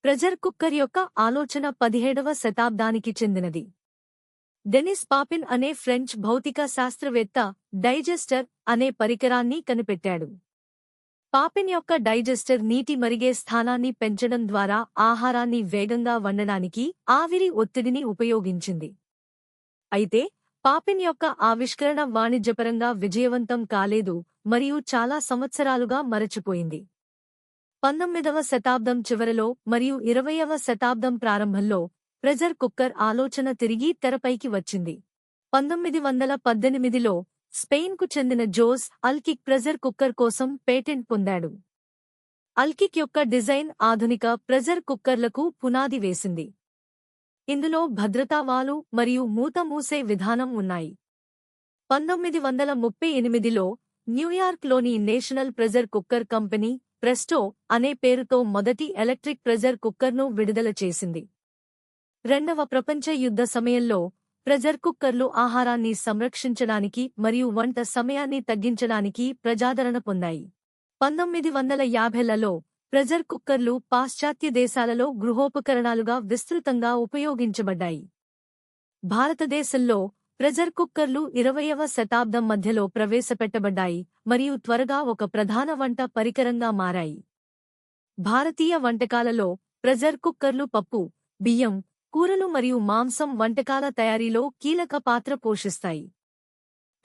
Pressure cooker యొక్క ఆలోచన 17వ శతాబ్దానికి చెందినది. డెనిస్ పాపిన్ అనే ఫ్రెంచ్ భౌతిక శాస్త్రవేత్త డైజెస్టర్ అనే పరికరాన్ని కనిపెట్టాడు. పాపిన్ యొక్క డైజెస్టర్ నీటి మరిగే స్థానాన్ని పెంచడం ద్వారా ఆహారాన్ని వేగంగా వండడానికి ఆవిరి ఒత్తిడిని ఉపయోగించింది. అయితే పాపిన్ యొక్క ఆవిష్కరణ వాణిజ్యపరంగా విజయవంతం కాలేదు మరియు చాలా సంవత్సరాలుగా మరచిపోయింది. 19వ శతాబ్దం చివరలో మరియు 20వ శతాబ్దం ప్రారంభంలో ప్రెజర్ కుక్కర్ ఆలోచన తిరిగి తెరపైకి వచ్చింది. 1918లో స్పెయిన్కు చెందిన జోస్ అల్కిక్ ప్రెజర్ కుక్కర్ కోసం పేటెంట్ పొందాడు. అల్కిక్ యొక్క డిజైన్ ఆధునిక ప్రెజర్ కుక్కర్లకు పునాది వేసింది. ఇందులో భద్రతా వాల్వ్ మరియు మూత మూసే విధానం ఉన్నాయి. 1938లో న్యూయార్క్లోని national pressure cooker company Presto అనే పేరుతో మొదటి ఎలక్ట్రిక్ ప్రెజర్ కుక్కర్ను విడుదల చేసింది. రెండవ ప్రపంచ యుద్ధ సమయంలో ప్రెజర్ కుక్కర్లు ఆహారాన్ని సంరక్షించడానికి మరియు వంట సమయాన్ని తగ్గించడానికి ప్రజాదరణ పొందాయి. 1950లలో ప్రెజర్ కుక్కర్లు పాశ్చాత్య దేశాలలో గృహోపకరణాలుగా విస్తృతంగా ఉపయోగించబడ్డాయి. భారతదేశంలో ప్రెజర్ కుక్కర్లు 20వ శతాబ్దం మధ్యలో ప్రవేశపెట్టబడ్డాయి మరియు త్వరగా ఒక ప్రధాన వంట పరికరంగా మారాయి. భారతీయ వంటకాలలో ప్రెజర్ కుక్కర్లు పప్పు, బియ్యం, కూరలు మరియు మాంసం వంటకాల తయారీలో కీలక పాత్ర పోషిస్తాయి.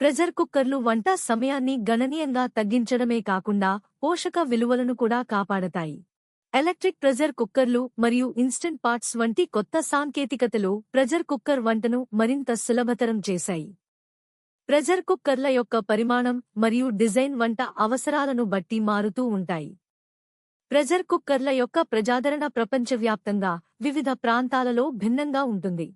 ప్రెజర్ కుక్కర్లు వంట సమయాన్ని గణనీయంగా తగ్గించడమే కాకుండా పోషక విలువలను కూడా కాపాడతాయి. ఎలక్ట్రిక్ ప్రెజర్ కుక్కర్లు మరియు ఇన్స్టంట్ పాట్స్ వంటి కొత్త సాంకేతికతలు ప్రెజర్ కుక్కర్ వంటను మరింత సులభతరం చేశాయి. ప్రెజర్ కుక్కర్ల యొక్క పరిమాణం మరియు డిజైన్ వంట అవసరాలను బట్టి మారుతూ ఉంటాయి. ప్రెజర్ కుక్కర్ల యొక్క ప్రజాదరణ ప్రపంచవ్యాప్తంగా వివిధ ప్రాంతాలలో భిన్నంగా ఉంటుంది.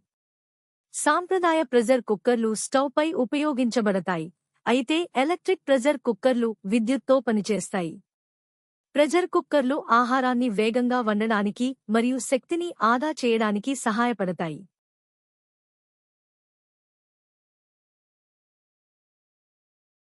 సాంప్రదాయ ప్రెజర్ కుక్కర్లు స్టవ్పై ఉపయోగించబడతాయి, అయితే ఎలక్ట్రిక్ ప్రెజర్ కుక్కర్లు విద్యుత్తో పనిచేస్తాయి. ప్రెజర్ కుక్కర్లు ఆహారాన్ని వేగంగా వండడానికి మరియు శక్తిని ఆదా చేయడానికి సహాయపడతాయి.